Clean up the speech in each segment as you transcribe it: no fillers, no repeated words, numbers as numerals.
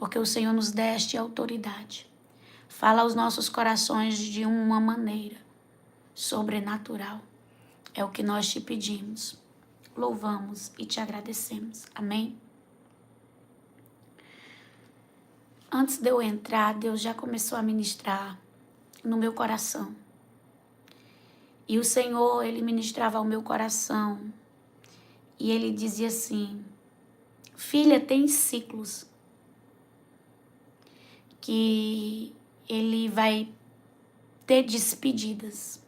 porque o Senhor nos deste autoridade. Fala aos nossos corações de uma maneira sobrenatural. É o que nós te pedimos. Louvamos e te agradecemos. Amém? Antes de eu entrar, Deus já começou a ministrar no meu coração. E o Senhor, Ele ministrava ao meu coração. E Ele dizia assim: filha, tem ciclos que Ele vai ter despedidas.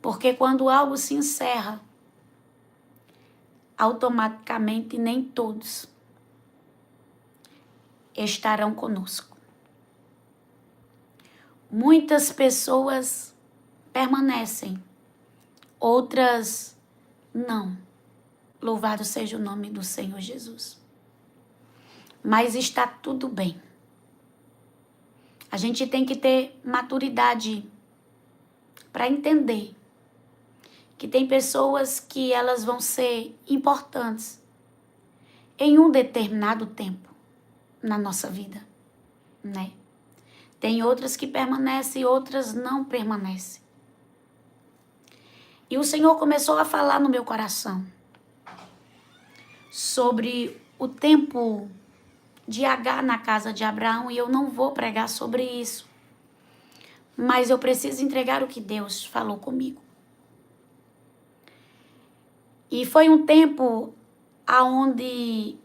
Porque quando algo se encerra, automaticamente nem todos estarão conosco. Muitas pessoas permanecem, outras não. Louvado seja o nome do Senhor Jesus. Mas está tudo bem. A gente tem que ter maturidade para entender que tem pessoas que elas vão ser importantes em um determinado tempo na nossa vida, né? Tem outras que permanecem e outras não permanecem. E o Senhor começou a falar no meu coração sobre o tempo de Agar na casa de Abraão, e eu não vou pregar sobre isso. Mas eu preciso entregar o que Deus falou comigo. E foi um tempo aonde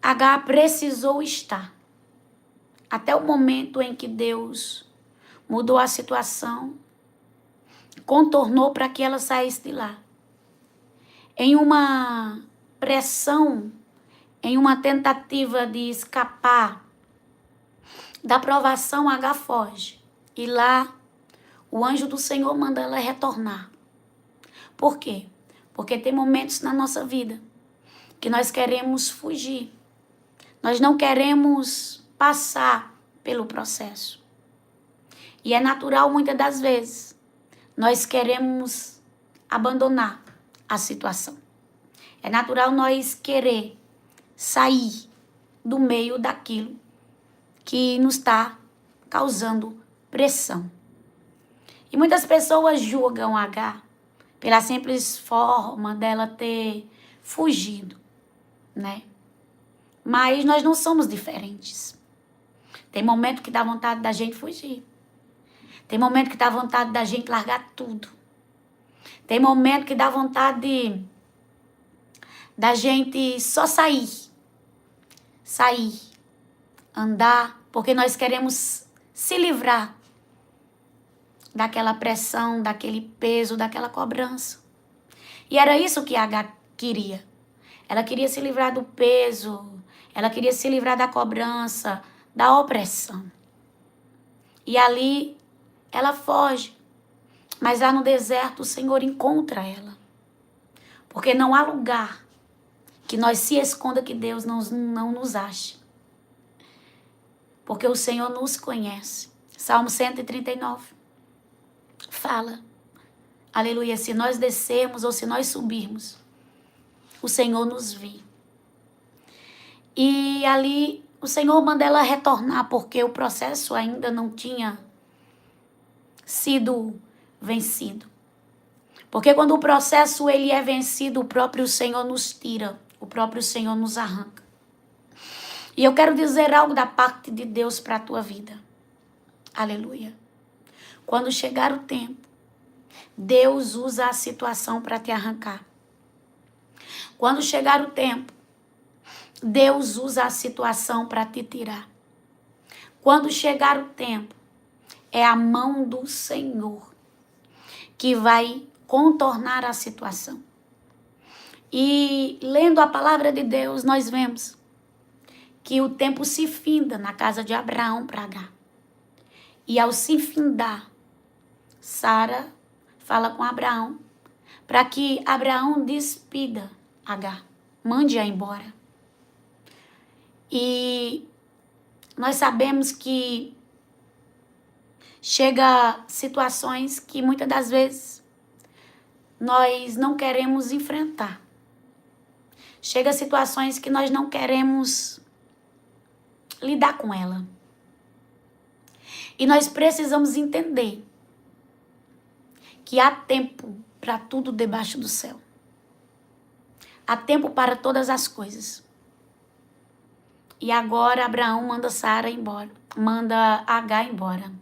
Agar precisou estar. Até o momento em que Deus mudou a situação, contornou para que ela saísse de lá. Em uma pressão, em uma tentativa de escapar da provação, Agar foge. E lá, o anjo do Senhor manda ela retornar. Por quê? Porque tem momentos na nossa vida que nós queremos fugir. Nós não queremos passar pelo processo. E é natural, muitas das vezes, nós queremos abandonar a situação. É natural nós querer sair do meio daquilo que nos está causando pressão. E muitas pessoas julgam Agar pela simples forma dela ter fugido, né? Mas nós não somos diferentes. Tem momento que dá vontade da gente fugir. Tem momento que dá vontade da gente largar tudo. Tem momento que dá vontade da gente só sair. Sair, andar, porque nós queremos se livrar daquela pressão, daquele peso, daquela cobrança. E era isso que Agar queria. Ela queria se livrar do peso, ela queria se livrar da cobrança, da opressão. E ali ela foge. Mas lá no deserto o Senhor encontra ela. Porque não há lugar que nós se esconda que Deus não nos ache. Porque o Senhor nos conhece. Salmo 139 fala, aleluia, se nós descermos ou se nós subirmos, o Senhor nos vê. E ali o Senhor manda ela retornar, porque o processo ainda não tinha sido vencido. Porque quando o processo ele é vencido, o próprio Senhor nos tira, o próprio Senhor nos arranca. E eu quero dizer algo da parte de Deus para a tua vida. Aleluia. Quando chegar o tempo, Deus usa a situação para te arrancar. Quando chegar o tempo, Deus usa a situação para te tirar. Quando chegar o tempo, é a mão do Senhor que vai contornar a situação. E lendo a palavra de Deus, nós vemos que o tempo se finda na casa de Abraão para Agar. E ao se findar, Sara fala com Abraão para que Abraão despida Agar, mande-a embora. E nós sabemos que chega situações que muitas das vezes nós não queremos enfrentar. Chega situações que nós não queremos lidar com ela. E nós precisamos entender que há tempo para tudo debaixo do céu. Há tempo para todas as coisas. E agora Abraão manda Sara embora, manda Agar embora.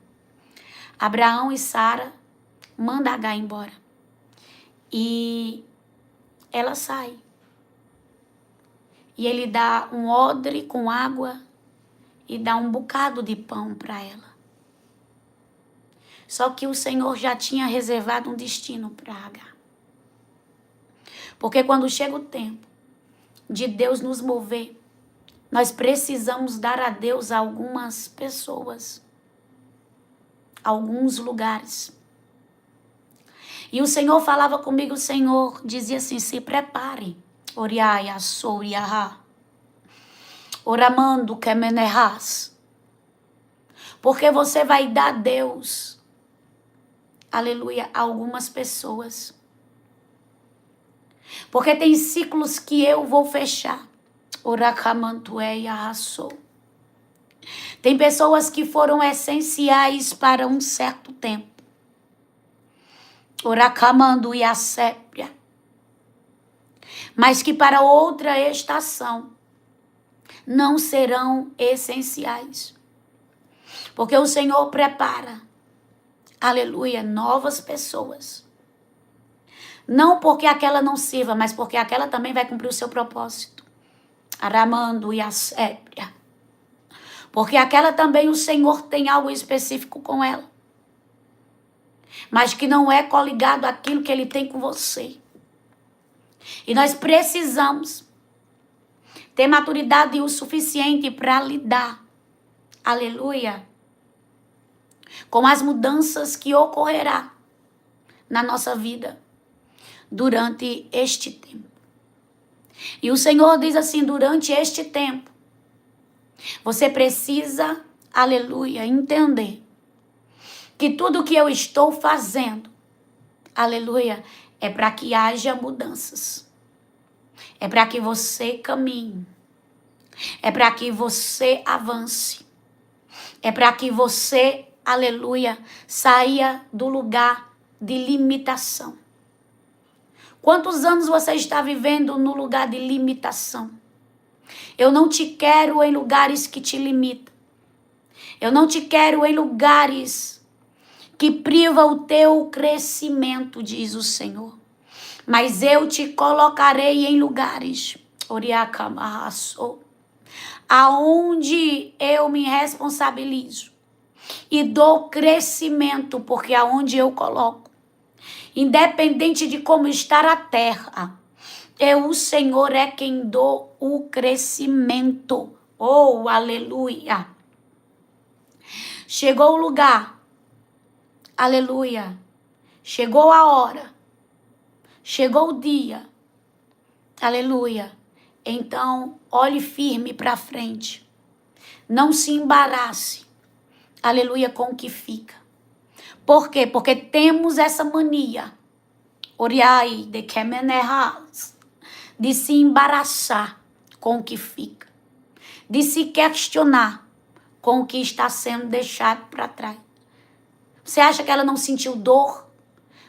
Abraão e Sara manda Agar embora. E ela sai. E ele dá um odre com água e dá um bocado de pão para ela. Só que o Senhor já tinha reservado um destino para Agar. Porque quando chega o tempo de Deus nos mover, nós precisamos dar a Deus algumas pessoas, alguns lugares. E o Senhor falava comigo, o Senhor dizia assim, se prepare. Oriaia, souriaha. Oramando kemenerras. Porque você vai dar a Deus, aleluia, a algumas pessoas. Porque tem ciclos que eu vou fechar. Oracamantueia raçou. Tem pessoas que foram essenciais para um certo tempo. Oracamando e a sépia. Mas que para outra estação não serão essenciais. Porque o Senhor prepara, aleluia, novas pessoas. Não porque aquela não sirva, mas porque aquela também vai cumprir o seu propósito. Aramando e a sépia. Porque aquela também o Senhor tem algo específico com ela. Mas que não é coligado àquilo que Ele tem com você. E nós precisamos ter maturidade o suficiente para lidar, aleluia, com as mudanças que ocorrerá na nossa vida durante este tempo. E o Senhor diz assim, durante este tempo, você precisa, aleluia, entender que tudo que eu estou fazendo, aleluia, é para que haja mudanças. É para que você caminhe. É para que você avance. É para que você, aleluia, saia do lugar de limitação. Quantos anos você está vivendo no lugar de limitação? Eu não te quero em lugares que te limitam. Eu não te quero em lugares que privam o teu crescimento, diz o Senhor. Mas eu te colocarei em lugares, aonde eu me responsabilizo e dou crescimento, porque aonde eu coloco, independente de como estar a terra, o Senhor é quem dou o crescimento. Oh, aleluia! Chegou o lugar, aleluia, chegou a hora, chegou o dia, aleluia. Então, olhe firme para frente. Não se embarace, aleluia, com o que fica. Por quê? Porque temos essa mania, oriai de kemenerras, de se embaraçar com o que fica, de se questionar com o que está sendo deixado para trás. Você acha que ela não sentiu dor?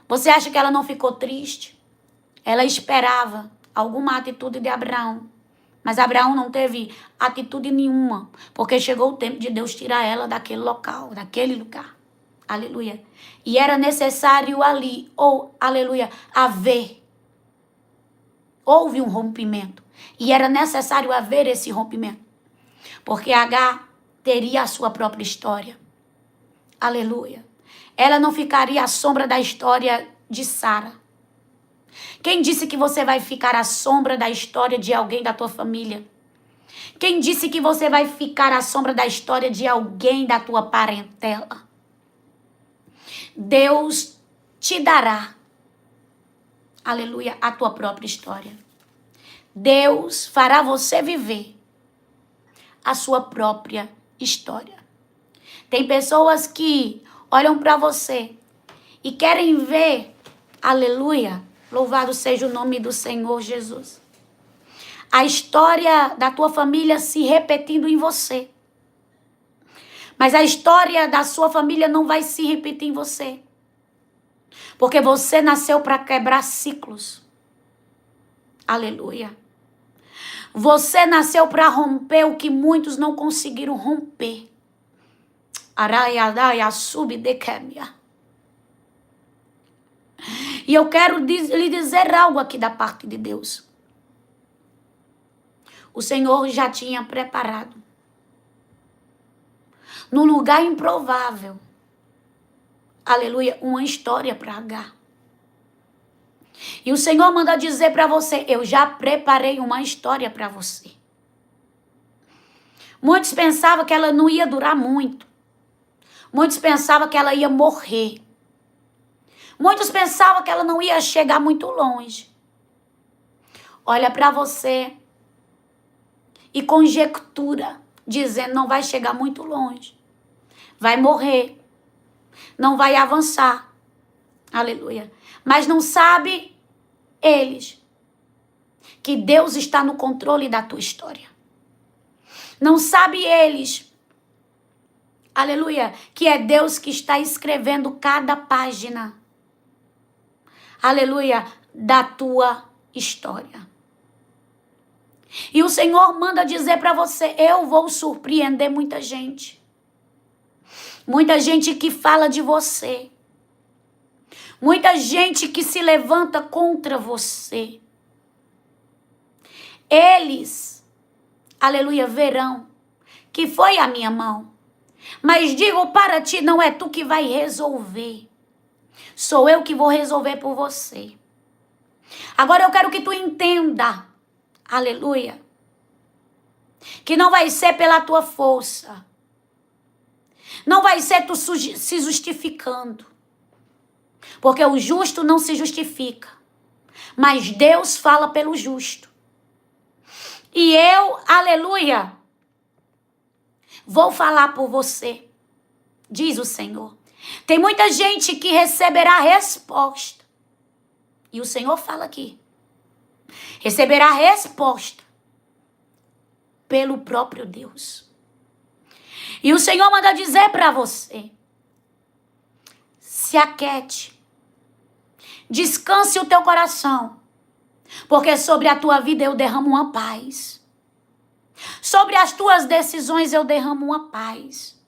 Você acha que ela não ficou triste? Ela esperava alguma atitude de Abraão. Mas Abraão não teve atitude nenhuma. Porque chegou o tempo de Deus tirar ela daquele local, daquele lugar. Aleluia. E era necessário ali, aleluia, haver. Houve um rompimento. E era necessário haver esse rompimento. Porque Agar teria a sua própria história. Aleluia. Ela não ficaria à sombra da história de Sara. Quem disse que você vai ficar à sombra da história de alguém da tua família? Quem disse que você vai ficar à sombra da história de alguém da tua parentela? Deus te dará, aleluia, a tua própria história. Deus fará você viver a sua própria história. Tem pessoas que olham para você e querem ver, aleluia, louvado seja o nome do Senhor Jesus, a história da tua família se repetindo em você. Mas a história da sua família não vai se repetir em você. Porque você nasceu para quebrar ciclos. Aleluia. Você nasceu para romper o que muitos não conseguiram romper. E eu quero lhe dizer algo aqui da parte de Deus. O Senhor já tinha preparado, num lugar improvável, aleluia, uma história para Agar. E o Senhor manda dizer para você, eu já preparei uma história para você. Muitos pensavam que ela não ia durar muito. Muitos pensavam que ela ia morrer. Muitos pensavam que ela não ia chegar muito longe. Olha para você e conjectura, dizendo não vai chegar muito longe. Vai morrer. Não vai avançar. Aleluia. Mas não sabe eles que Deus está no controle da tua história. Não sabe eles, aleluia, que é Deus que está escrevendo cada página, aleluia, da tua história. E o Senhor manda dizer para você, eu vou surpreender muita gente. Muita gente que fala de você. Muita gente que se levanta contra você. Eles, aleluia, verão que foi a minha mão. Mas digo para ti, não é tu que vai resolver. Sou eu que vou resolver por você. Agora eu quero que tu entenda, aleluia, que não vai ser pela tua força. Não vai ser tu se justificando. Porque o justo não se justifica. Mas Deus fala pelo justo. E eu, aleluia, vou falar por você, diz o Senhor. Tem muita gente que receberá resposta. E o Senhor fala aqui. Receberá resposta pelo próprio Deus. E o Senhor manda dizer para você, se aquete, descanse o teu coração, porque sobre a tua vida eu derramo uma paz. Sobre as tuas decisões eu derramo uma paz.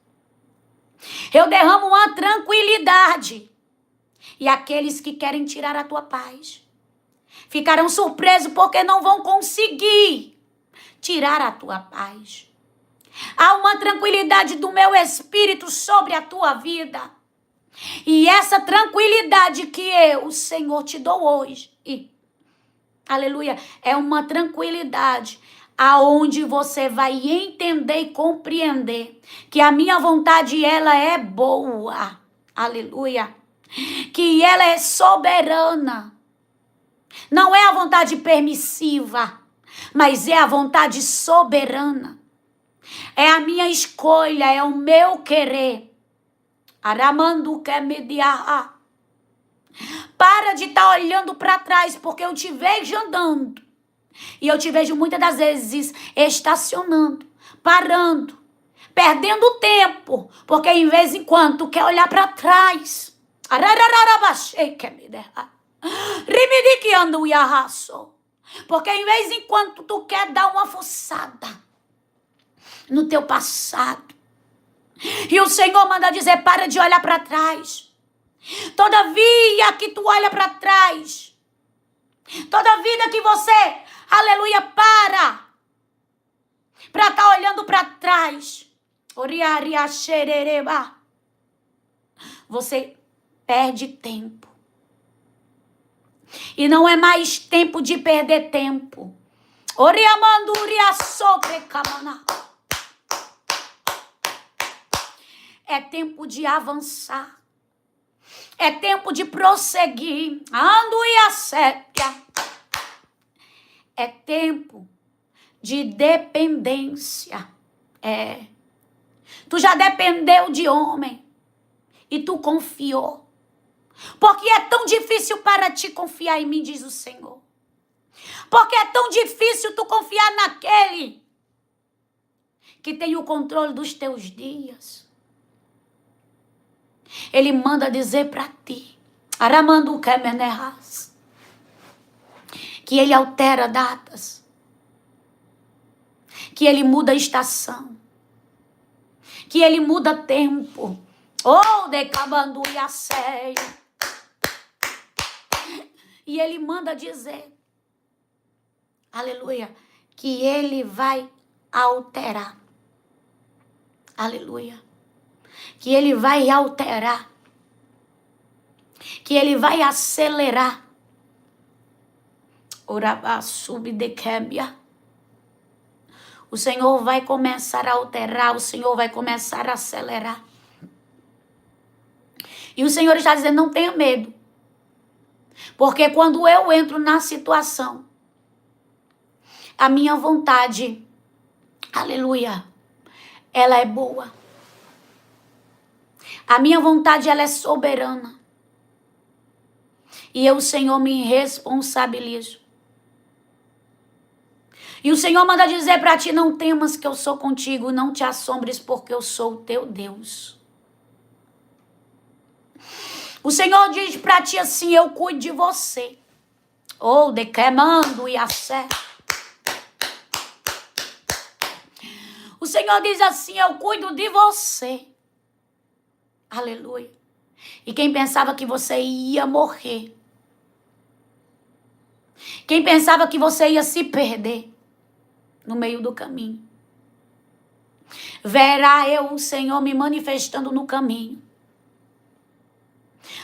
Eu derramo uma tranquilidade. E aqueles que querem tirar a tua paz ficarão surpresos porque não vão conseguir tirar a tua paz. Há uma tranquilidade do meu espírito sobre a tua vida. E essa tranquilidade que eu, o Senhor, te dou hoje, aleluia, é uma tranquilidade aonde você vai entender e compreender que a minha vontade, ela é boa, aleluia, que ela é soberana. Não é a vontade permissiva, mas é a vontade soberana. É a minha escolha, é o meu querer. Aramandu quer mediar. Para de estar olhando para trás, porque eu te vejo andando. E eu te vejo muitas das vezes estacionando, parando, perdendo tempo, porque em vez em quando tu quer olhar para trás. Porque em vez em quando tu quer dar uma forçada no teu passado. E o Senhor manda dizer, para de olhar para trás. Todavia que tu olha para trás, toda vida que você, aleluia, para estar olhando para trás, você perde tempo. E não é mais tempo de perder tempo. É tempo de avançar. É tempo de prosseguir. Ando e acépia. É tempo de dependência. Tu já dependeu de homem. E tu confiou. Porque é tão difícil para ti confiar em mim, diz o Senhor. Porque é tão difícil tu confiar naquele que tem o controle dos teus dias. Ele manda dizer para ti, Aramandu Kemenerras, que ele altera datas, que ele muda a estação, que ele muda tempo. Oh, decabandu e a sério. E ele manda dizer, aleluia, que ele vai alterar. Aleluia. Que ele vai alterar. Que ele vai acelerar. Oraba subdecambia. O Senhor vai começar a alterar, o Senhor vai começar a acelerar. E o Senhor está dizendo, não tenha medo. Porque quando eu entro na situação, a minha vontade, aleluia, ela é boa. A minha vontade, ela é soberana. E eu, Senhor, me responsabilizo. E o Senhor manda dizer para ti, não temas que eu sou contigo, não te assombres porque eu sou o teu Deus. O Senhor diz para ti assim, eu cuido de você. Oh, declamando e assé. O Senhor diz assim, eu cuido de você. Aleluia. E quem pensava que você ia morrer, quem pensava que você ia se perder no meio do caminho, verá eu, o Senhor, me manifestando no caminho,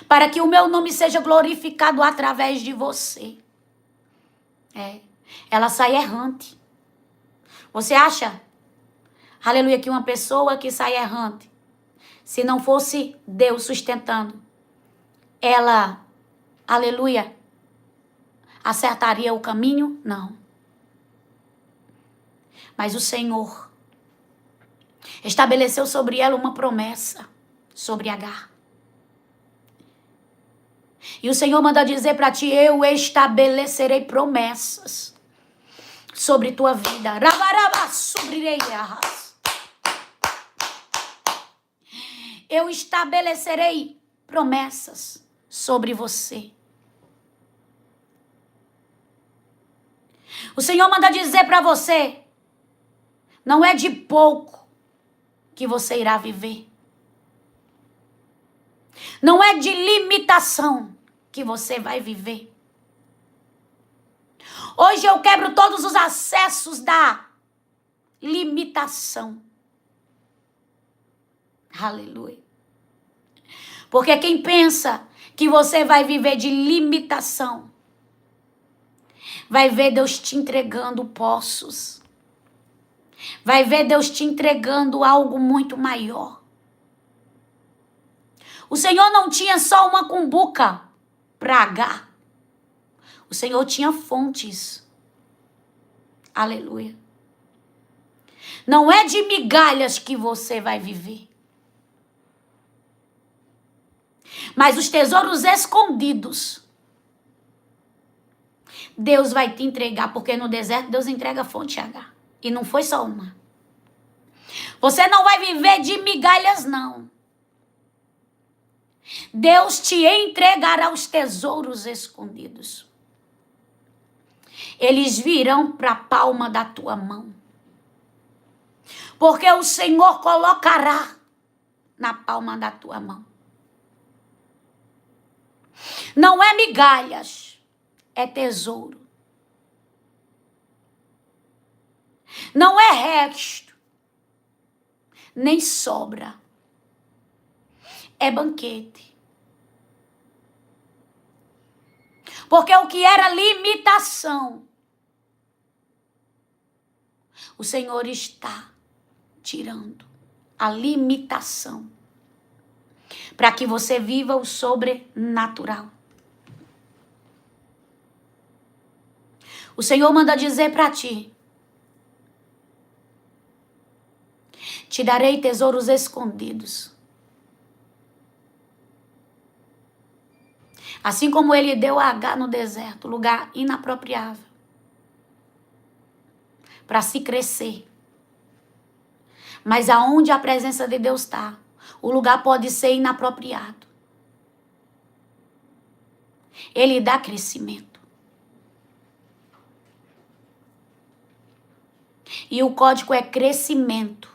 para que o meu nome seja glorificado através de você. Ela sai errante. Você acha, aleluia, que uma pessoa que sai errante, se não fosse Deus sustentando, ela, aleluia, acertaria o caminho? Não. Mas o Senhor estabeleceu sobre ela uma promessa, sobre Agar. E o Senhor manda dizer para ti, eu estabelecerei promessas sobre tua vida. Eu estabelecerei promessas sobre você. O Senhor manda dizer para você, não é de pouco que você irá viver. Não é de limitação que você vai viver. Hoje eu quebro todos os acessos da limitação. Aleluia. Porque quem pensa que você vai viver de limitação, vai ver Deus te entregando poços. Vai ver Deus te entregando algo muito maior. O Senhor não tinha só uma cumbuca para Agar. O Senhor tinha fontes. Aleluia. Não é de migalhas que você vai viver. Mas os tesouros escondidos, Deus vai te entregar, porque no deserto Deus entrega a fonte Agar. E não foi só uma. Você não vai viver de migalhas, não. Deus te entregará os tesouros escondidos. Eles virão para a palma da tua mão. Porque o Senhor colocará na palma da tua mão. Não é migalhas, é tesouro. Não é resto, nem sobra. É banquete. Porque o que era limitação, o Senhor está tirando a limitação para que você viva o sobrenatural. O Senhor manda dizer para ti, te darei tesouros escondidos. Assim como ele deu a Agar no deserto, lugar inapropriável, para se crescer. Mas aonde a presença de Deus está, O lugar pode ser inapropriado. Ele dá crescimento. E o código é crescimento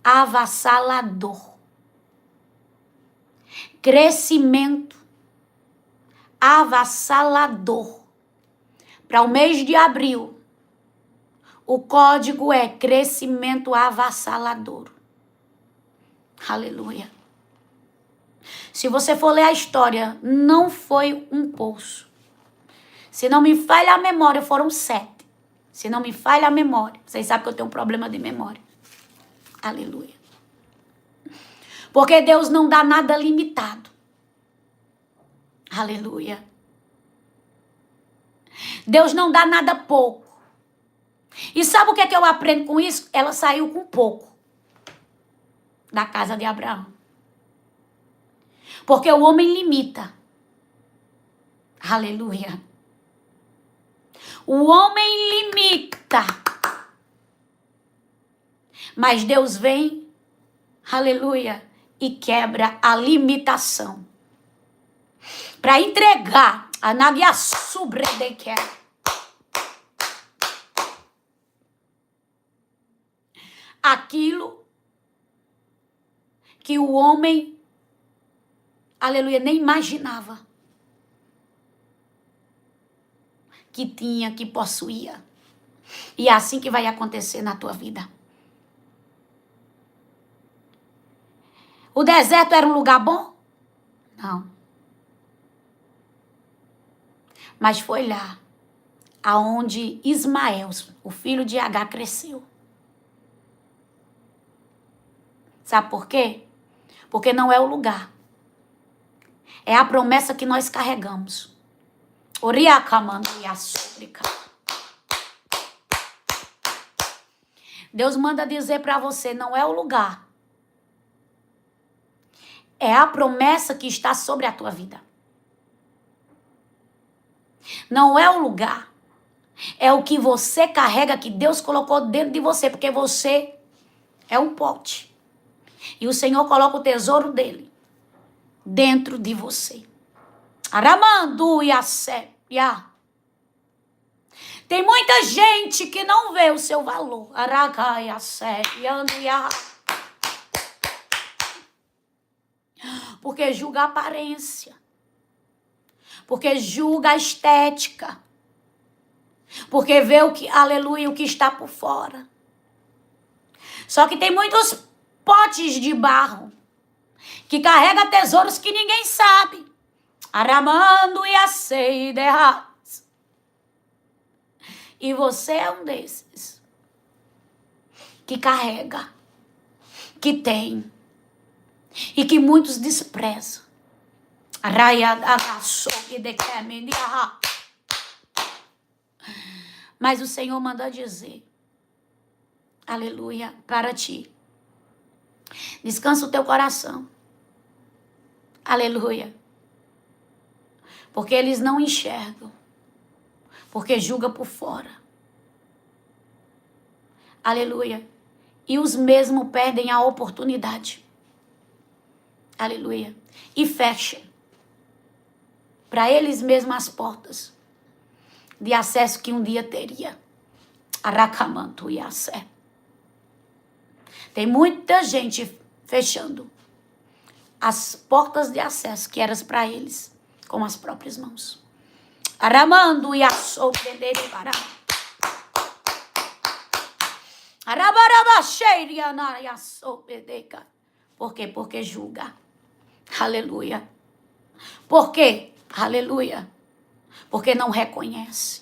avassalador. Crescimento avassalador. Para o mês de abril, o código é crescimento avassalador. Aleluia. Se você for ler a história, não foi um poço. Se não me falha a memória, foram 7. Se não me falha a memória. Vocês sabem que eu tenho um problema de memória. Aleluia. Porque Deus não dá nada limitado. Aleluia. Deus não dá nada pouco. E sabe o que é que eu aprendo com isso? Ela saiu com pouco da casa de Abraão. Porque o homem limita. Aleluia. O homem limita. Mas Deus vem, aleluia, e quebra a limitação. Para entregar a Nagia Subredeque. Aquilo que o homem, aleluia, nem imaginava que tinha, que possuía. E é assim que vai acontecer na tua vida. O deserto era um lugar bom? Não. Mas foi lá aonde Ismael, o filho de Agar, cresceu. Sabe por quê? Porque não é o lugar. É a promessa que nós carregamos. Deus manda dizer para você, não é o lugar. É a promessa que está sobre a tua vida. Não é o lugar. É o que você carrega, que Deus colocou dentro de você, porque você é um pote. E o Senhor coloca o tesouro dele dentro de você. Aramandu Yasepia. Tem muita gente que não vê o seu valor. Porque julga a aparência. Porque julga a estética. Porque vê o que, aleluia, o que está por fora. Só que tem muitos potes de barro que carrega tesouros que ninguém sabe. Aramando e aceiderás. E você é um desses que carrega, que tem e que muitos desprezam. Mas o Senhor manda dizer, aleluia, para ti. Descansa o teu coração. Aleluia. Porque eles não enxergam. Porque julga por fora. Aleluia. E os mesmos perdem a oportunidade. Aleluia. E fecham para eles mesmos as portas de acesso que um dia teria. Aracamanto e Assé. Tem muita gente fechando as portas de acesso que eram para eles com as próprias mãos. Aramando e assou dendere para. Arabaraba cheiriana e assou pedeca. Por quê? Porque julga. Aleluia. Por quê? Aleluia. Porque não reconhece.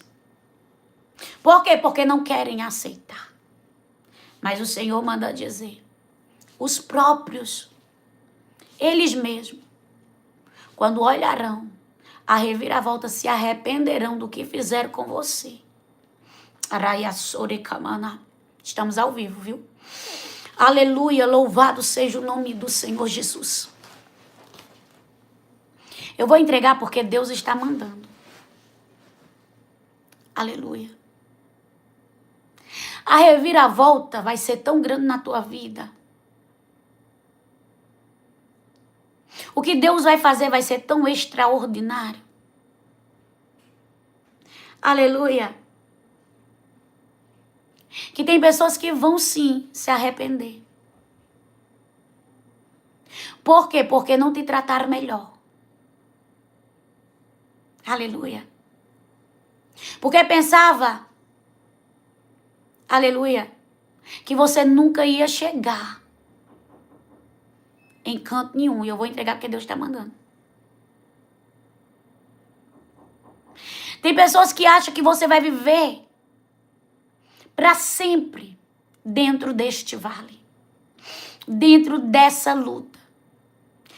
Por quê? Porque não querem aceitar. Mas o Senhor manda dizer, os próprios, eles mesmos, quando olharão a reviravolta, se arrependerão do que fizeram com você. Estamos ao vivo, viu? Aleluia, louvado seja o nome do Senhor Jesus. Eu vou entregar porque Deus está mandando. Aleluia. A reviravolta vai ser tão grande na tua vida O que Deus vai fazer vai ser tão extraordinário. Aleluia. Que tem pessoas que vão sim se arrepender. Por quê? Porque não te trataram melhor. Aleluia. Porque pensava, aleluia, que você nunca ia chegar em canto nenhum. E eu vou entregar porque Deus está mandando. Tem pessoas que acham que você vai viver para sempre dentro deste vale, dentro dessa luta,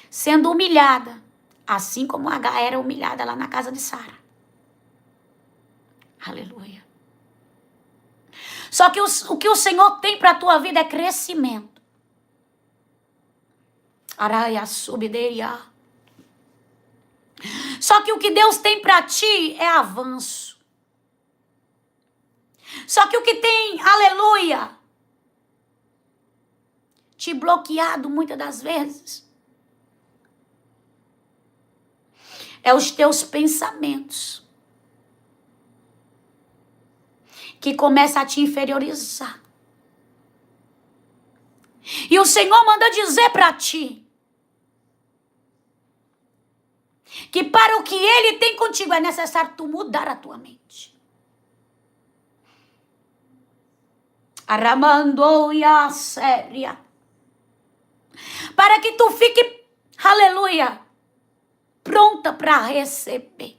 sendo humilhada, assim como Agar era humilhada lá na casa de Sara. Aleluia. Só que o que o Senhor tem para a tua vida é crescimento. Araia subideia. Só que o que Deus tem para ti é avanço. Só que o que tem, aleluia, te bloqueado muitas das vezes é os teus pensamentos que começam a te inferiorizar. E o Senhor manda dizer para ti que para o que Ele tem contigo é necessário tu mudar a tua mente. Aramandoia séria. Para que tu fique, aleluia, pronta para receber.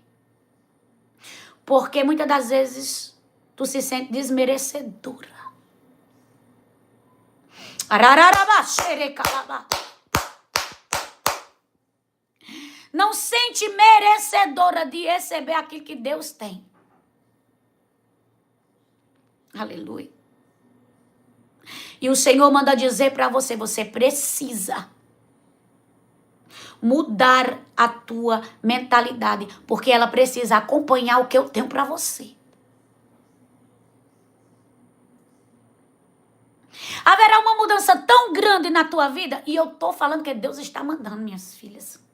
Porque muitas das vezes tu se sente desmerecedora. Não sente merecedora de receber aquilo que Deus tem. Aleluia. E o Senhor manda dizer para você, você precisa mudar a tua mentalidade, porque ela precisa acompanhar o que eu tenho para você. Haverá uma mudança tão grande na tua vida, e eu tô falando que Deus está mandando, minhas filhas.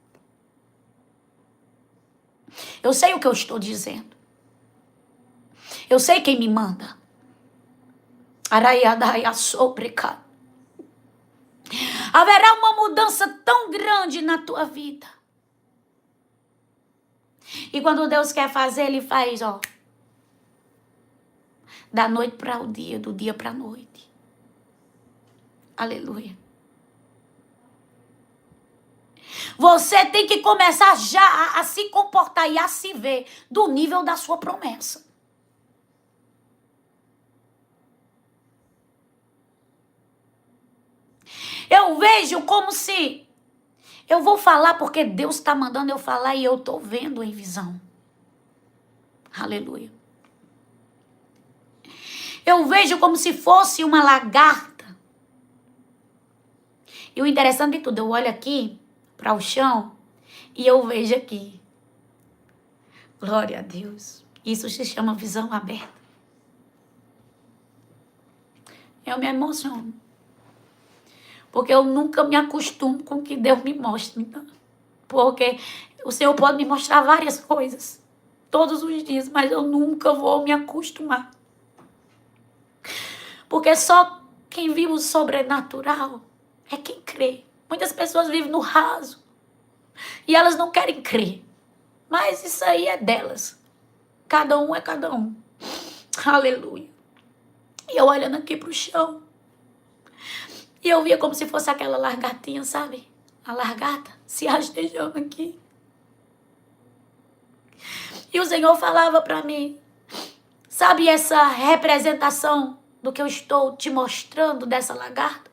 Eu sei o que eu estou dizendo. Eu sei quem me manda. Haverá uma mudança tão grande na tua vida. E quando Deus quer fazer, Ele faz, ó, da noite para o dia, do dia para a noite. Aleluia. Você tem que começar já a se comportar e a se ver do nível da sua promessa. Eu vejo como se eu vou falar porque Deus está mandando eu falar e eu estou vendo em visão. Aleluia. Eu vejo como se fosse uma lagarta. E o interessante de tudo, eu olho aqui para o chão e eu vejo aqui. Glória a Deus. Isso se chama visão aberta. Eu me emociono. Porque eu nunca me acostumo com o que Deus me mostra. Então, porque o Senhor pode me mostrar várias coisas todos os dias, mas eu nunca vou me acostumar. Porque só quem vive o sobrenatural é quem crê. Muitas pessoas vivem no raso e elas não querem crer. Mas isso aí é delas. Cada um é cada um. Aleluia. E eu olhando aqui pro chão. E eu via como se fosse aquela largatinha, sabe? A largata se rastejando aqui. E o Senhor falava para mim, sabe essa representação do que eu estou te mostrando dessa lagarta?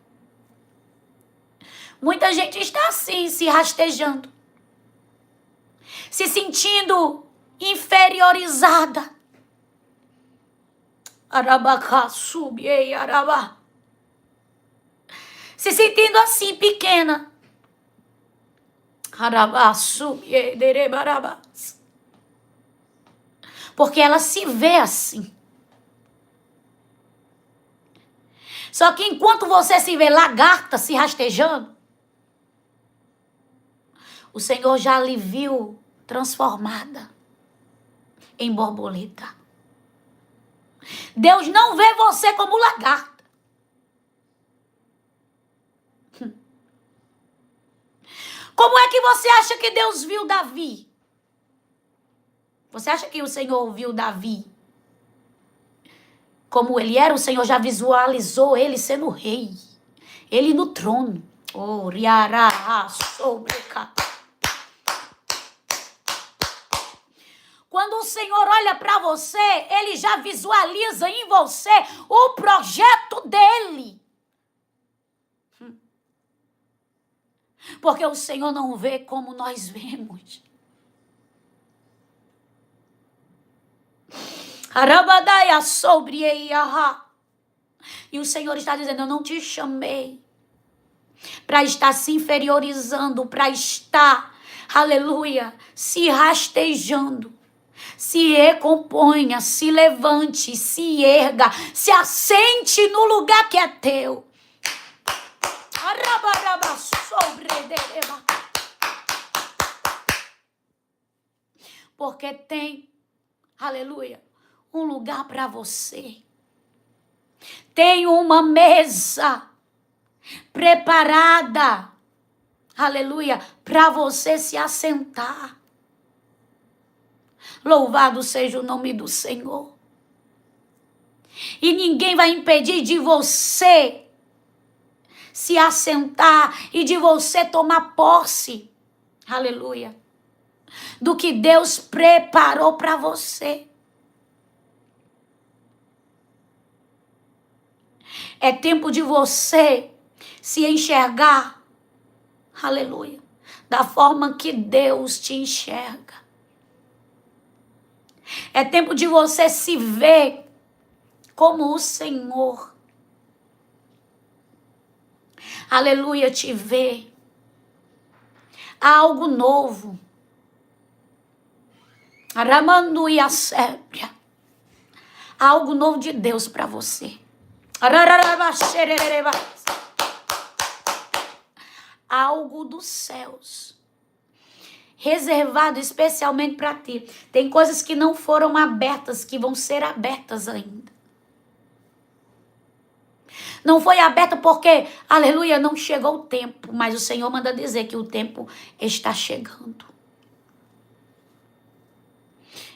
Muita gente está assim, se rastejando. Se sentindo inferiorizada. Arabacá, subiei, arabá. Se sentindo assim, pequena. Arabá, subiei, derebarabá. Porque ela se vê assim. Só que enquanto você se vê lagarta se rastejando, o Senhor já lhe viu transformada em borboleta. Deus não vê você como lagarta. Como é que você acha que Deus viu Davi? Você acha que o Senhor viu Davi como ele era? O Senhor já visualizou ele sendo rei. Ele no trono. Oh, riará, sobreca. Quando o Senhor olha para você, ele já visualiza em você o projeto dele. Porque o Senhor não vê como nós vemos. Arabadaia sobre Eiahá. E o Senhor está dizendo, eu não te chamei para estar se inferiorizando, para estar, aleluia, se rastejando. Se recomponha, se levante, se erga, se assente no lugar que é teu. Porque tem, aleluia, um lugar para você. Tem uma mesa preparada, aleluia, para você se assentar. Louvado seja o nome do Senhor. E ninguém vai impedir de você se assentar e de você tomar posse, aleluia, do que Deus preparou para você. É tempo de você se enxergar, aleluia, da forma que Deus te enxerga. É tempo de você se ver como o Senhor, aleluia, te vê. Há algo novo. Aramando e a sébria. Há algo novo de Deus para você. Algo dos céus. Reservado especialmente para ti. Tem coisas que não foram abertas, que vão ser abertas ainda. Não foi aberta porque, aleluia, não chegou o tempo. Mas o Senhor manda dizer que o tempo está chegando.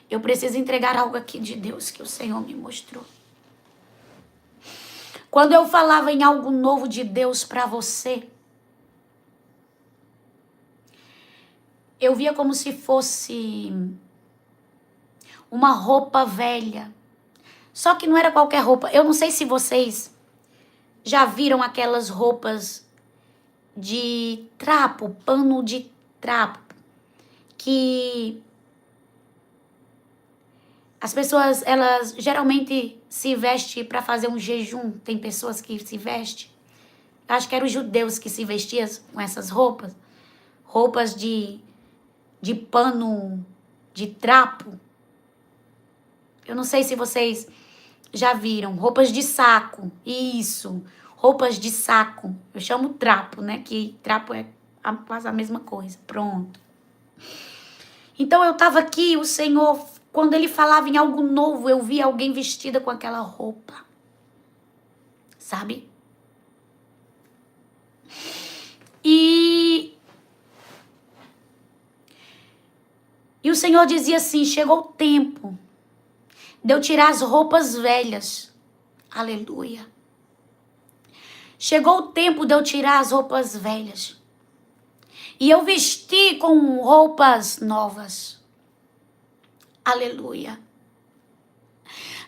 Eu preciso entregar algo aqui de Deus que o Senhor me mostrou. Quando eu falava em algo novo de Deus para você, eu via como se fosse uma roupa velha. Só que não era qualquer roupa. Eu não sei se vocês já viram aquelas roupas de trapo, pano de trapo, que as pessoas, elas geralmente se vestem para fazer um jejum. Tem pessoas que se vestem. Acho que eram os judeus que se vestiam com essas roupas. Roupas de pano, de trapo. Eu não sei se vocês já viram. Roupas de saco. Isso. Roupas de saco. Eu chamo trapo, né? Que trapo é quase a mesma coisa. Pronto. Então eu estava aqui, o Senhor, quando Ele falava em algo novo, eu via alguém vestida com aquela roupa. Sabe? E o Senhor dizia assim, chegou o tempo de eu tirar as roupas velhas. Aleluia. Chegou o tempo de eu tirar as roupas velhas. E eu vesti com roupas novas. Aleluia.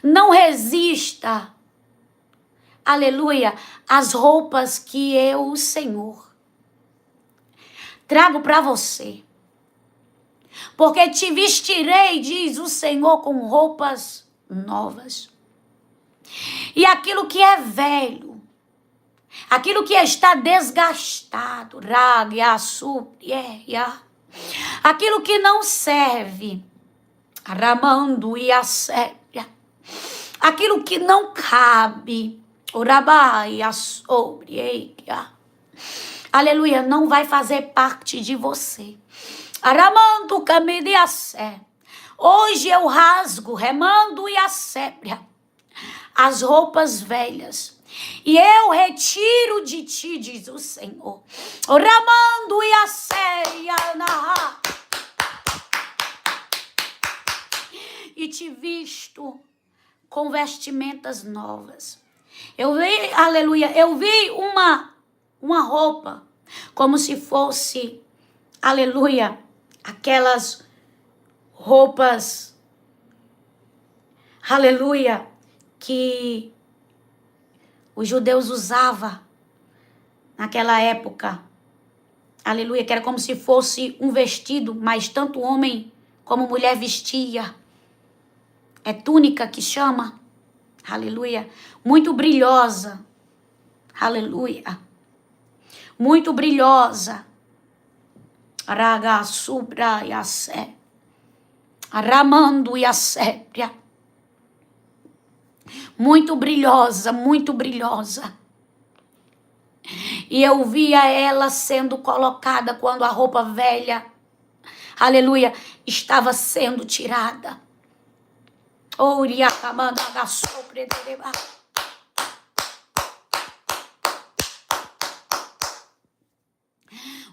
Não resista, aleluia, às roupas que eu, o Senhor, trago para você. Porque te vestirei, diz o Senhor, com roupas novas. E aquilo que é velho, aquilo que está desgastado, aquilo que não serve, ramando e a sépia, aquilo que não cabe, aleluia, não vai fazer parte de você. Aramando camidiassé. Hoje eu rasgo, remando e assépria, as roupas velhas, e eu retiro de ti, diz o Senhor. Ramando e assépria, e te visto com vestimentas novas. Eu vi, aleluia, eu vi uma roupa como se fosse, aleluia, aquelas roupas, aleluia, que os judeus usavam naquela época, aleluia, que era como se fosse um vestido, mas tanto homem como mulher vestia. É túnica que chama, aleluia, muito brilhosa, aleluia, muito brilhosa. Raga subra yassé, ramando yassépria, muito brilhosa, muito brilhosa. E eu via ela sendo colocada quando a roupa velha, aleluia, estava sendo tirada. Oriacamanda sobre.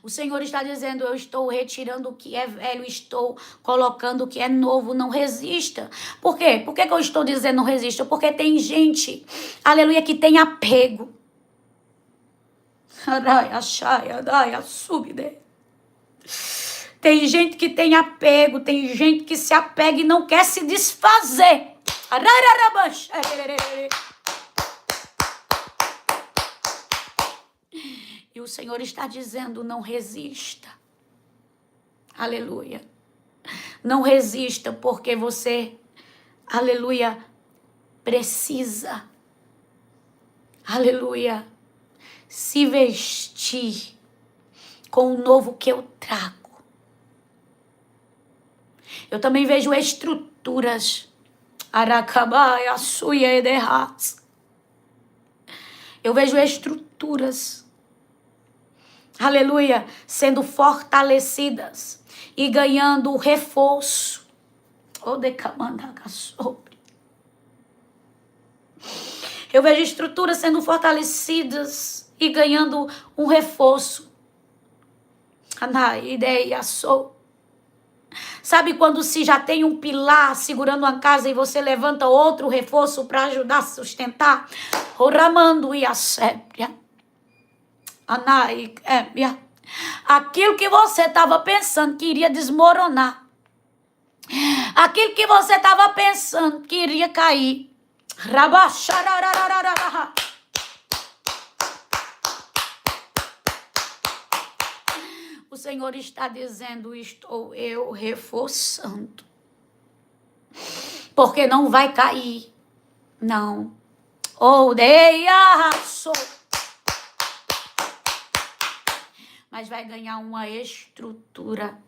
O Senhor está dizendo, eu estou retirando o que é velho, estou colocando o que é novo, não resista. Por quê? Por que eu estou dizendo não resista? Porque tem gente, aleluia, que tem apego. Tem gente que tem apego, tem gente que se apega e não quer se desfazer. E o Senhor está dizendo, não resista. Aleluia. Não resista, porque você, aleluia, precisa, aleluia, se vestir com o novo que eu trago. Eu também vejo estruturas. Aracabaia, suia e derras. Eu vejo estruturas, aleluia, sendo fortalecidas e ganhando reforço. O decamandaga sobre. Eu vejo estruturas sendo fortalecidas e ganhando um reforço. Na ideia sou. Sabe quando se já tem um pilar segurando uma casa e você levanta outro reforço para ajudar a sustentar? Oramando e a sépia. Anai, aquilo que você estava pensando que iria desmoronar. Aquilo que você estava pensando que iria cair. Rabacharararararara. O Senhor está dizendo, estou eu reforçando. Porque não vai cair. Não. Mas vai ganhar uma estrutura.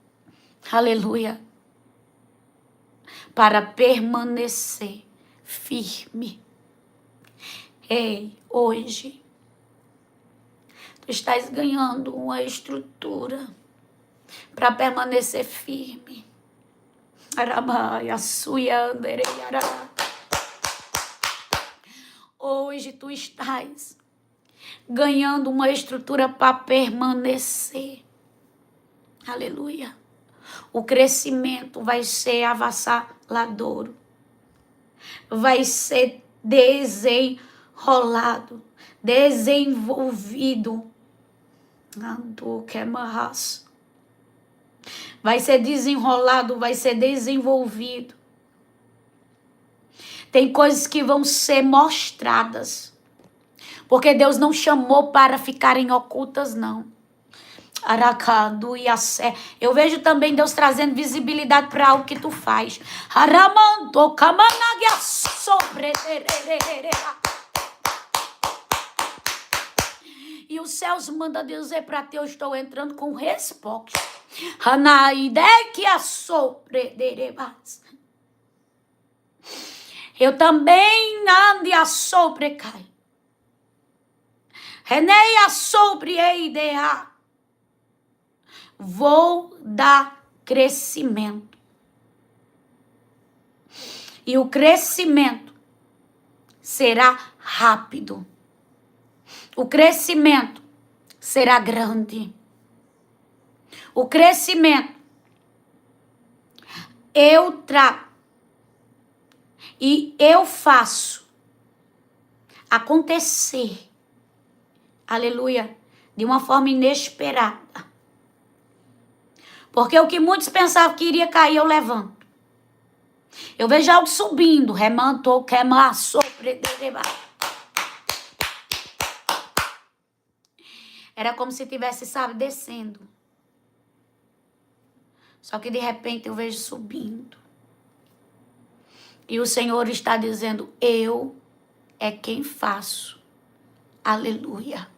Aleluia. Para permanecer firme. Ei, hoje tu estás ganhando uma estrutura para permanecer firme. Hoje tu estás ganhando uma estrutura para permanecer. Aleluia. O crescimento vai ser avassalador. Vai ser desenrolado, desenvolvido. Vai ser desenrolado, vai ser desenvolvido. Tem coisas que vão ser mostradas. Porque Deus não chamou para ficarem ocultas, não. Aracadu e Assé. Eu vejo também Deus trazendo visibilidade para algo que tu faz. Aramando, Kamanagia sobre. E os céus mandam dizer para ti, eu estou entrando com resposta. Hanaidekia sobre. Eu também ando a sobrecai. Reneia sobre Eideá. Vou dar crescimento. E o crescimento será rápido. O crescimento será grande. O crescimento eu trago e eu faço acontecer, aleluia, de uma forma inesperada. Porque o que muitos pensavam que iria cair, eu levanto. Eu vejo algo subindo, remantou, queimaçou, era como se tivesse, sabe, descendo. Só que de repente eu vejo subindo. E o Senhor está dizendo, eu é quem faço. Aleluia.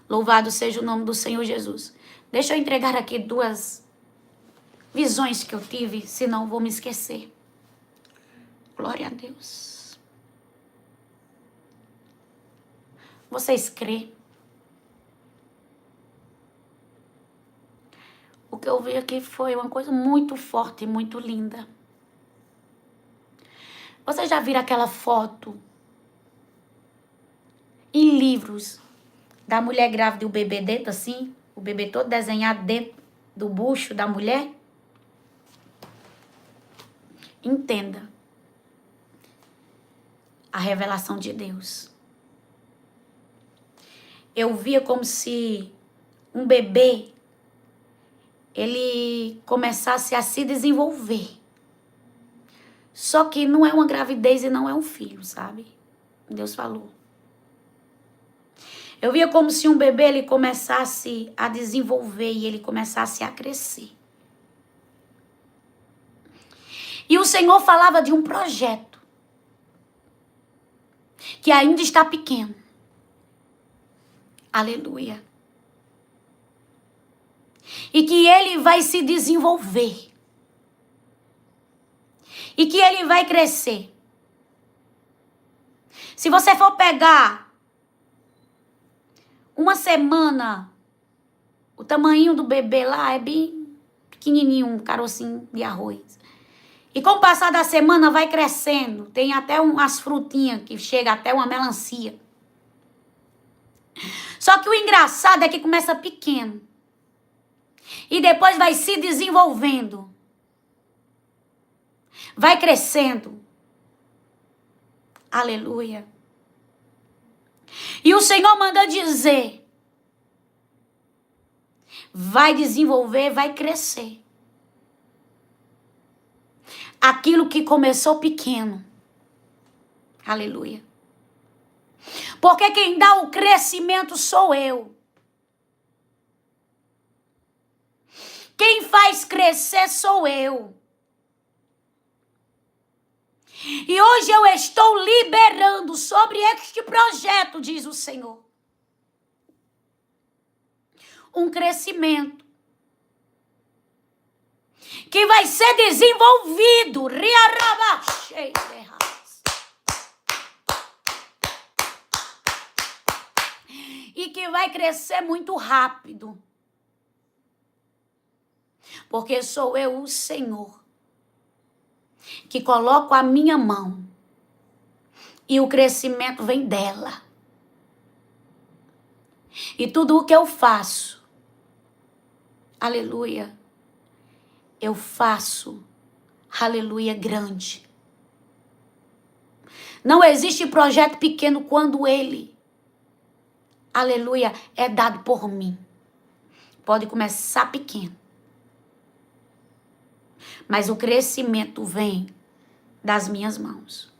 Louvado seja o nome do Senhor Jesus. Deixa eu entregar aqui 2 visões que eu tive, senão vou me esquecer. Glória a Deus. Vocês crêem? O que eu vi aqui foi uma coisa muito forte e muito linda. Vocês já viram aquela foto em livros da mulher grávida e o bebê dentro assim? O bebê todo desenhado dentro do bucho da mulher? Entenda a revelação de Deus. Eu via como se um bebê ele começasse a se desenvolver. Só que não é uma gravidez e não é um filho, sabe? Deus falou. Eu via como se um bebê ele começasse a desenvolver e ele começasse a crescer. E o Senhor falava de um projeto que ainda está pequeno. Aleluia. E que ele vai se desenvolver. E que ele vai crescer. Se você for pegar uma semana, o tamanho do bebê lá é bem pequenininho, um carocinho de arroz. E com o passar da semana vai crescendo. Tem até umas frutinhas que chega até uma melancia. Só que o engraçado é que começa pequeno. E depois vai se desenvolvendo. Vai crescendo. Aleluia. E o Senhor manda dizer. Vai desenvolver, vai crescer. Aquilo que começou pequeno. Aleluia. Porque quem dá o crescimento sou eu. Quem faz crescer sou eu. E hoje eu estou liberando sobre este projeto, diz o Senhor, um crescimento que vai ser desenvolvido. E que vai crescer muito rápido. Porque sou eu, o Senhor, que coloco a minha mão e o crescimento vem dela. E tudo o que eu faço, aleluia, eu faço, aleluia, grande. Não existe projeto pequeno quando ele, aleluia, é dado por mim. Pode começar pequeno. Mas o crescimento vem das minhas mãos.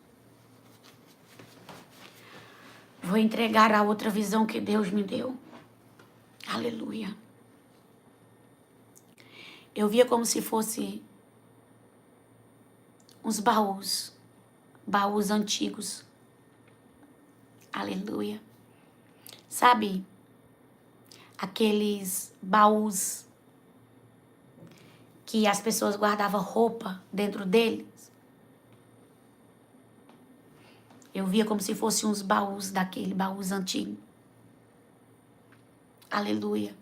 Vou entregar a outra visão que Deus me deu. Aleluia. Eu via como se fosse uns baús. Baús antigos. Aleluia. Sabe? Aqueles baús que as pessoas guardavam roupa dentro deles. Eu via como se fossem uns baús daquele, baús antigos. Aleluia.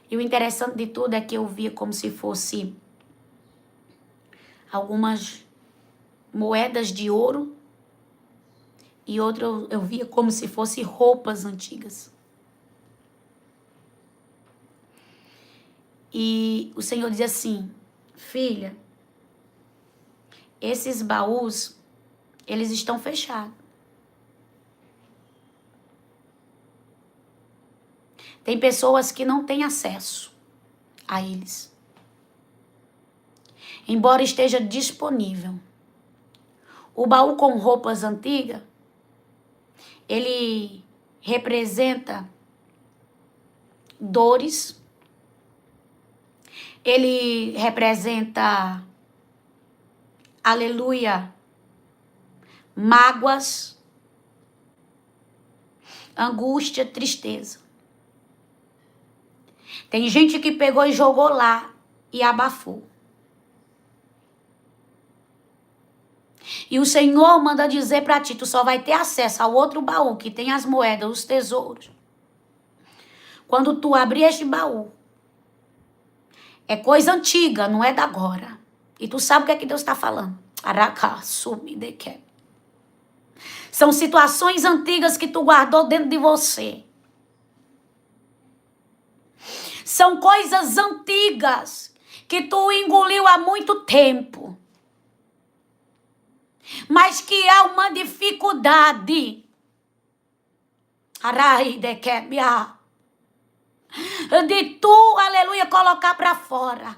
E o interessante de tudo é que eu via como se fosse algumas moedas de ouro e outra eu via como se fosse roupas antigas. E o Senhor dizia assim: filha, esses baús, eles estão fechados. Tem pessoas que não têm acesso a eles. Embora esteja disponível. O baú com roupas antigas, ele representa dores, ele representa, aleluia, mágoas, angústia, tristeza. Tem gente que pegou e jogou lá e abafou. E o Senhor manda dizer para ti, tu só vai ter acesso ao outro baú que tem as moedas, os tesouros. Quando tu abrir este baú, é coisa antiga, não é da agora. E tu sabe o que é que Deus está falando. São situações antigas que tu guardou dentro de você. São coisas antigas que tu engoliu há muito tempo. Mas que há uma dificuldade. De tu, aleluia, colocar para fora.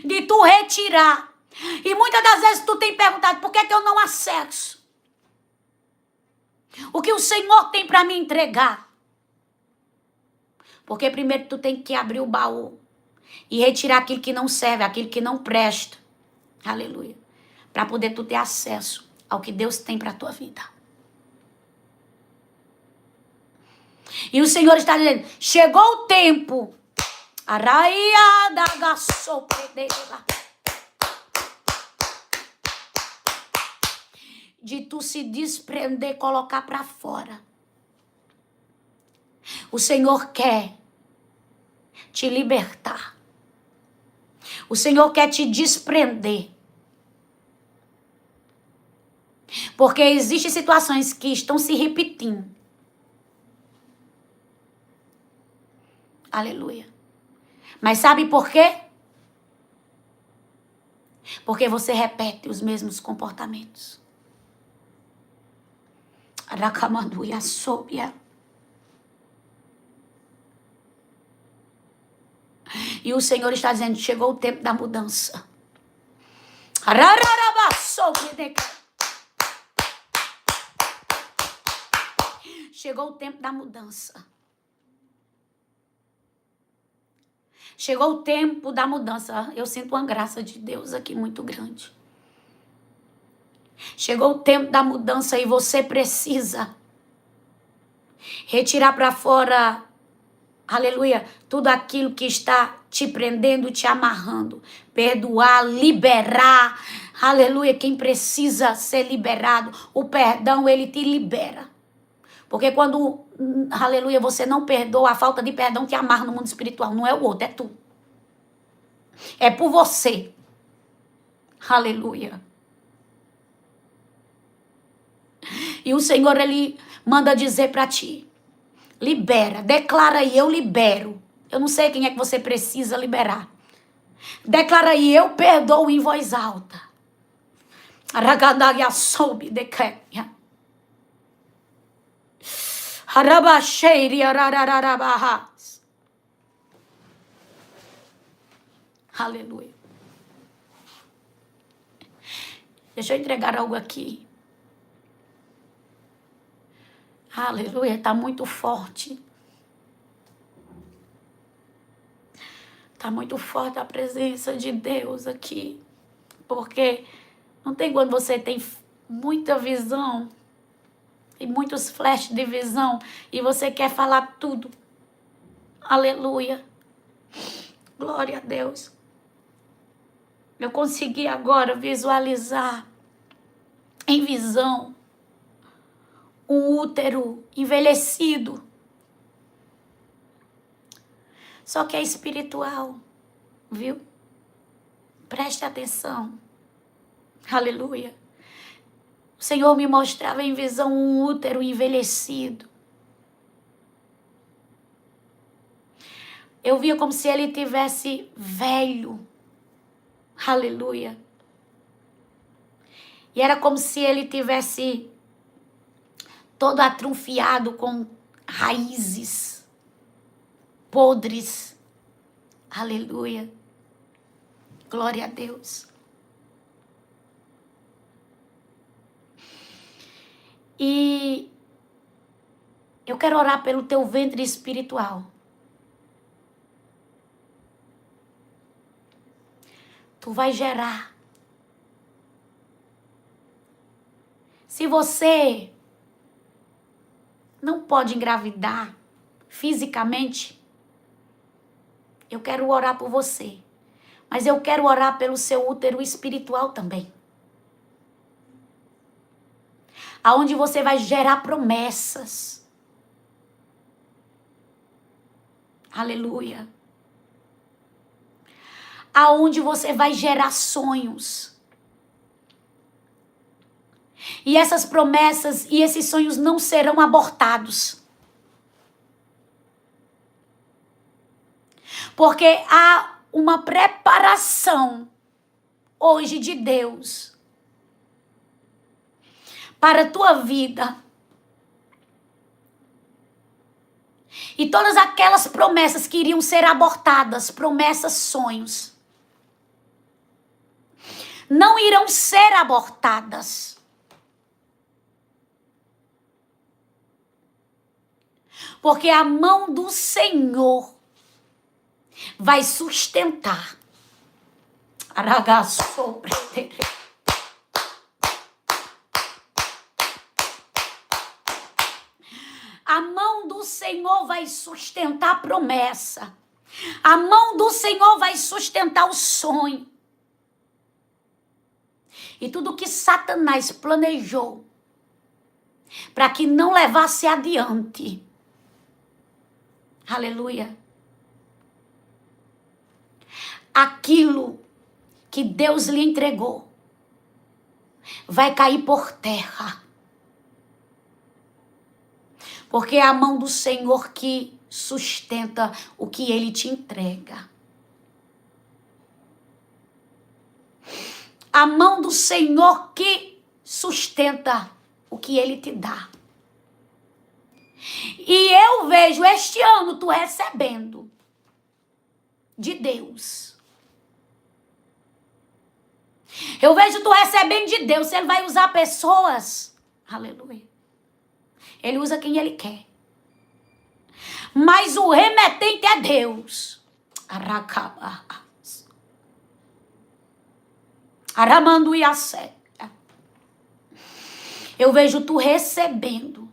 De tu retirar. E muitas das vezes tu tem perguntado, por que eu não acesso? O que o Senhor tem para me entregar? Porque primeiro tu tem que abrir o baú e retirar aquilo que não serve, aquilo que não presta. Aleluia. Para poder tu ter acesso ao que Deus tem para tua vida. E o Senhor está dizendo, chegou o tempo. De tu se desprender, colocar para fora. O Senhor quer te libertar. O Senhor quer te desprender. Porque existem situações que estão se repetindo. Aleluia. Mas sabe por quê? Porque você repete os mesmos comportamentos. Rakamanduia sobia. E o Senhor está dizendo, chegou o tempo da mudança. Chegou o tempo da mudança. Chegou o tempo da mudança. Eu sinto uma graça de Deus aqui muito grande. Chegou o tempo da mudança e você precisa retirar para fora, aleluia, tudo aquilo que está te prendendo, te amarrando. Perdoar, liberar, aleluia, quem precisa ser liberado. O perdão, ele te libera. Porque quando, aleluia, você não perdoa, a falta de perdão te amarra no mundo espiritual. Não é o outro, é tu. É por você. Aleluia. E o Senhor, ele manda dizer para ti. Libera, declara aí, eu libero. Eu não sei quem é que você precisa liberar. Declara aí, eu perdoo em voz alta. Aragadagya soube de Kenya. Arabacheiri arararabahas. Aleluia. Deixa eu entregar algo aqui. Aleluia, está muito forte. Está muito forte a presença de Deus aqui. Porque não tem quando você tem muita visão e muitos flashes de visão e você quer falar tudo. Aleluia. Glória a Deus. Eu consegui agora visualizar em visão um útero envelhecido. Só que é espiritual, viu? Preste atenção. Aleluia. O Senhor me mostrava em visão um útero envelhecido. Eu via como se ele tivesse velho. Aleluia. E era como se ele tivesse todo atrofiado com raízes podres. Aleluia. Glória a Deus. E eu quero orar pelo teu ventre espiritual. Tu vai gerar. Se você não pode engravidar fisicamente, eu quero orar por você. Mas eu quero orar pelo seu útero espiritual também. Aonde você vai gerar promessas. Aleluia. Aonde você vai gerar sonhos. E essas promessas e esses sonhos não serão abortados. Porque há uma preparação hoje de Deus para a tua vida. E todas aquelas promessas que iriam ser abortadas, promessas, sonhos, não irão ser abortadas. Porque a mão do Senhor vai sustentar. A mão do Senhor vai sustentar a promessa. A mão do Senhor vai sustentar o sonho. E tudo que Satanás planejou para que não levasse adiante. Aleluia. Aquilo que Deus lhe entregou vai cair por terra. Porque é a mão do Senhor que sustenta o que Ele te entrega. A mão do Senhor que sustenta o que Ele te dá. E eu vejo este ano tu recebendo de Deus. Eu vejo tu recebendo de Deus. Ele vai usar pessoas. Aleluia. Ele usa quem Ele quer. Mas o remetente é Deus. Aramando e Assé. Eu vejo tu recebendo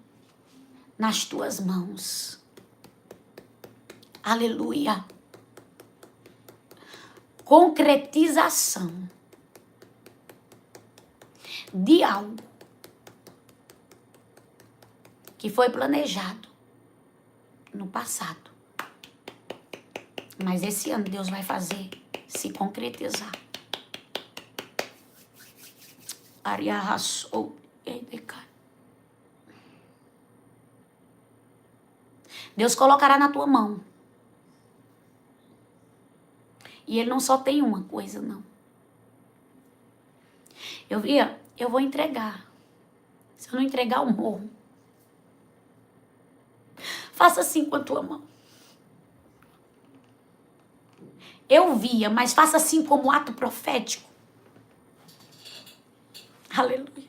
nas tuas mãos. Aleluia. Concretização de algo que foi planejado no passado. Mas esse ano Deus vai fazer se concretizar. Deus colocará na tua mão. E Ele não só tem uma coisa, não. Eu vou entregar. Se eu não entregar, eu morro. Faça assim com a tua mão. Eu via, mas faça assim como ato profético. Aleluia.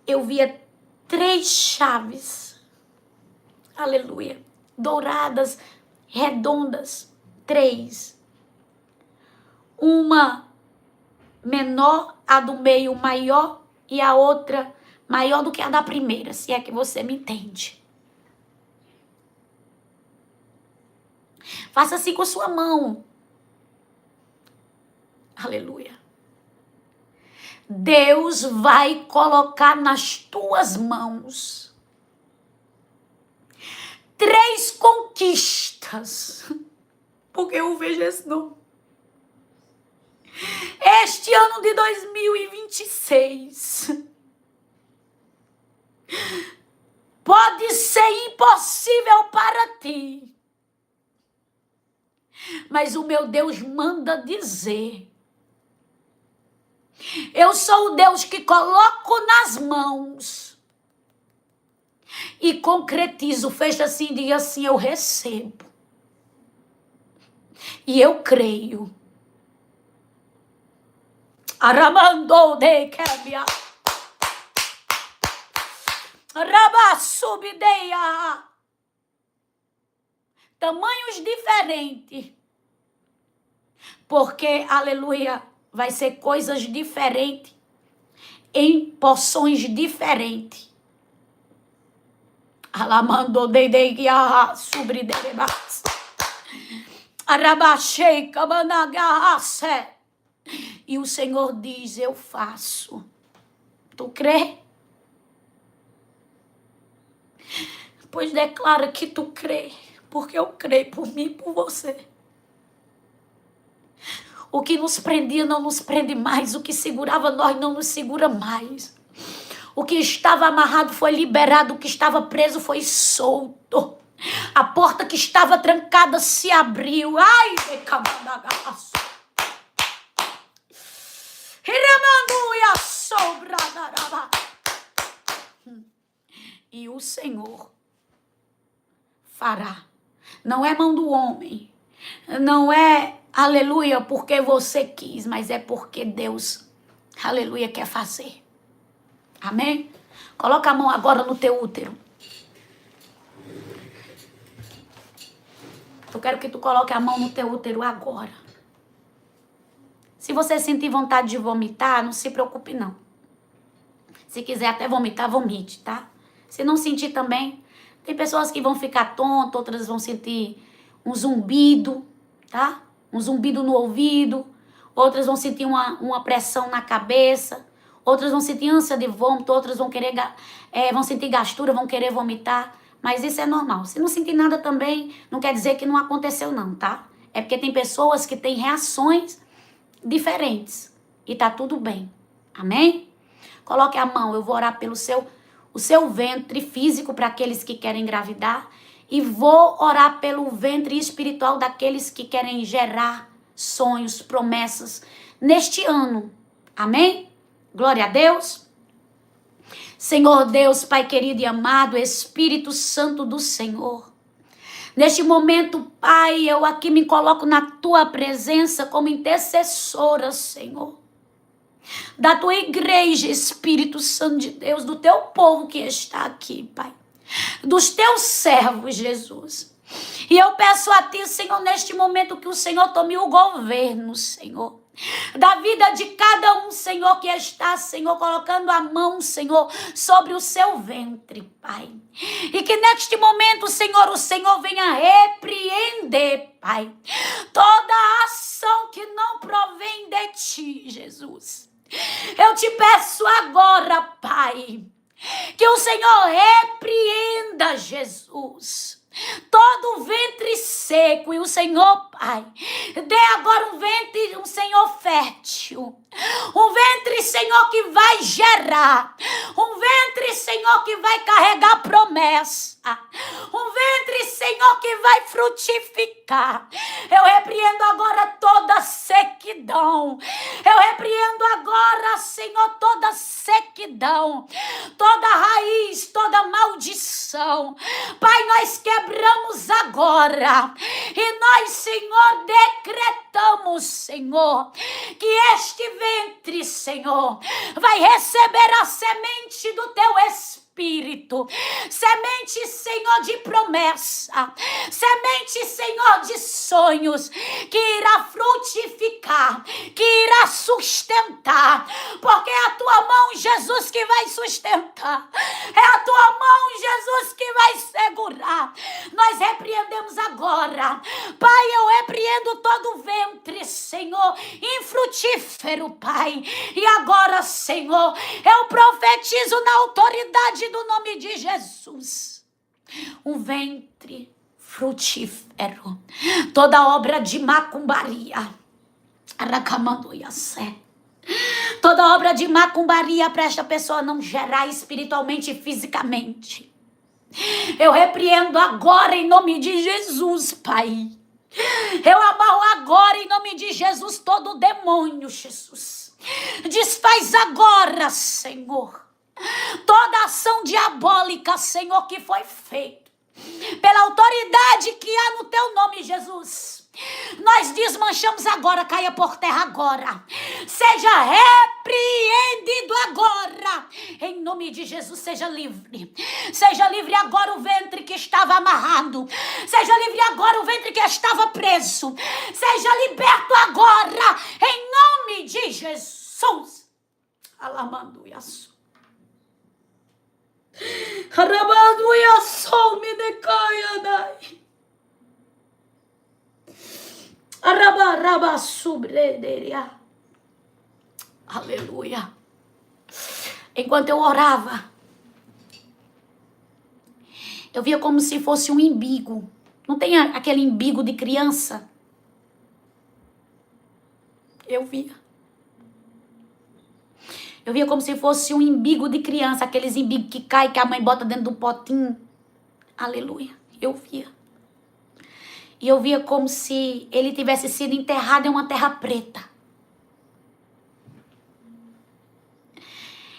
Eu via 3 chaves. Aleluia. Douradas, redondas. 3. Uma menor, a do meio maior e a outra maior do que a da primeira, se é que você me entende. Faça assim com a sua mão. Aleluia. Deus vai colocar nas tuas mãos 3 conquistas, porque eu vejo esse nome. Este ano de 2026 pode ser impossível para ti, mas o meu Deus manda dizer: eu sou o Deus que coloco nas mãos e concretizo. Fecha assim, diga assim: eu recebo e eu creio. Aramandou de quebia. Rabassubideia. Tamanhos diferentes. Porque, aleluia, vai ser coisas diferentes, em porções diferentes. Alamandou de guiarra, subridebas. Arabachei, cabanagasse. E o Senhor diz: eu faço. Tu crê? Pois declara que tu crê, porque eu creio por mim e por você. O que nos prendia não nos prende mais, o que segurava nós não nos segura mais. O que estava amarrado foi liberado, o que estava preso foi solto. A porta que estava trancada se abriu. Ai, decabadagaço. E o Senhor fará. Não é mão do homem. Não é, aleluia, porque você quis, mas é porque Deus, aleluia, quer fazer. Amém? Coloca a mão agora no teu útero. Eu quero que tu coloque a mão no teu útero agora. Se você sentir vontade de vomitar, não se preocupe não. Se quiser até vomitar, vomite, tá? Se não sentir também, tem pessoas que vão ficar tontas, outras vão sentir um zumbido, tá? Um zumbido no ouvido, outras vão sentir uma pressão na cabeça, outras vão sentir ânsia de vômito, outras vão querer, vão sentir gastura, vão querer vomitar, mas isso é normal. Se não sentir nada também, não quer dizer que não aconteceu não, tá? É porque tem pessoas que têm reações diferentes e tá tudo bem, amém? Coloque a mão, eu vou orar pelo o seu ventre físico para aqueles que querem engravidar e vou orar pelo ventre espiritual daqueles que querem gerar sonhos, promessas neste ano, amém? Glória a Deus. Senhor Deus, Pai querido e amado, Espírito Santo do Senhor, neste momento, Pai, eu aqui me coloco na Tua presença como intercessora, Senhor, da Tua igreja, Espírito Santo de Deus, do Teu povo que está aqui, Pai, dos Teus servos, Jesus. E eu peço a Ti, Senhor, neste momento que o Senhor tome o governo, Senhor, da vida de cada um, Senhor, que está, Senhor, colocando a mão, Senhor, sobre o seu ventre, Pai. E que neste momento, Senhor, o Senhor venha repreender, Pai, toda a ação que não provém de Ti, Jesus. Eu te peço agora, Pai, que o Senhor repreenda, Jesus, todo o ventre seco, e o Senhor, Pai, dê agora um ventre, um Senhor fértil, um ventre, Senhor, que vai gerar, um ventre, Senhor, que vai carregar promessa, um ventre, Senhor, que vai frutificar. Eu repreendo agora toda sequidão, eu repreendo agora, Senhor, toda sequidão, toda raiz, toda maldição. Pai, nós quebramos agora e nós, Senhor, decretamos, Senhor, que este ventre, Senhor, vai receber a semente do Teu Espírito, semente, Senhor, de promessa, semente, Senhor, de sonhos, que irá frutificar, que irá sustentar, porque é a Tua mão, Jesus, que vai sustentar, é a Tua mão, Jesus, Jesus que vai segurar. Nós repreendemos agora. Pai, eu repreendo todo o ventre, Senhor, infrutífero, Pai. E agora, Senhor, eu profetizo na autoridade do nome de Jesus. Um ventre frutífero. Toda obra de macumbaria. Toda obra de macumbaria para esta pessoa não gerar espiritualmente e fisicamente. Eu repreendo agora em nome de Jesus, Pai. Eu amarro agora em nome de Jesus todo o demônio, Jesus. Desfaz agora, Senhor, toda ação diabólica, Senhor, que foi feita pela autoridade que há no teu nome, Jesus. Nós desmanchamos agora, caia por terra agora. Seja repreendido agora. Em nome de Jesus, seja livre. Seja livre agora o ventre que estava amarrado. Seja livre agora o ventre que estava preso. Seja liberto agora. Em nome de Jesus. Alamando Yasu. Arabando Yasu me decaia dai. Araba subrederia. Aleluia. Enquanto eu orava, eu via como se fosse um imbigo. Não tem aquele imbigo de criança? Eu via como se fosse um imbigo de criança, aqueles imbigos que caem, que a mãe bota dentro do potinho. Aleluia. Eu via. E eu via como se ele tivesse sido enterrado em uma terra preta.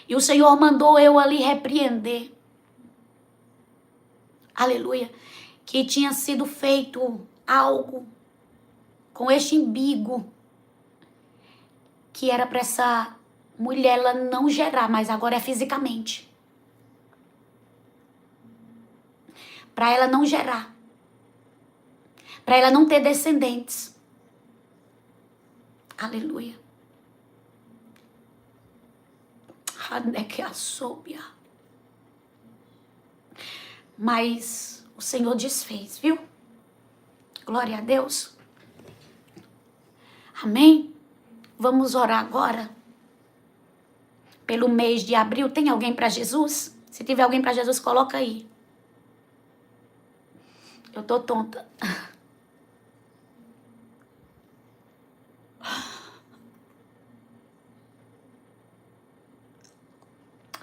E o Senhor mandou eu ali repreender. Aleluia. Que tinha sido feito algo com este imbigo. Que era para essa mulher ela não gerar, mas agora é fisicamente. Para ela não gerar. Para ela não ter descendentes. Aleluia. Mas o Senhor desfez, viu? Glória a Deus. Amém? Vamos orar agora. Pelo mês de abril. Tem alguém para Jesus? Se tiver alguém para Jesus, coloca aí. Eu tô tonta.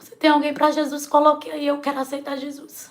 Se tem alguém para Jesus, coloque aí. Eu quero aceitar Jesus.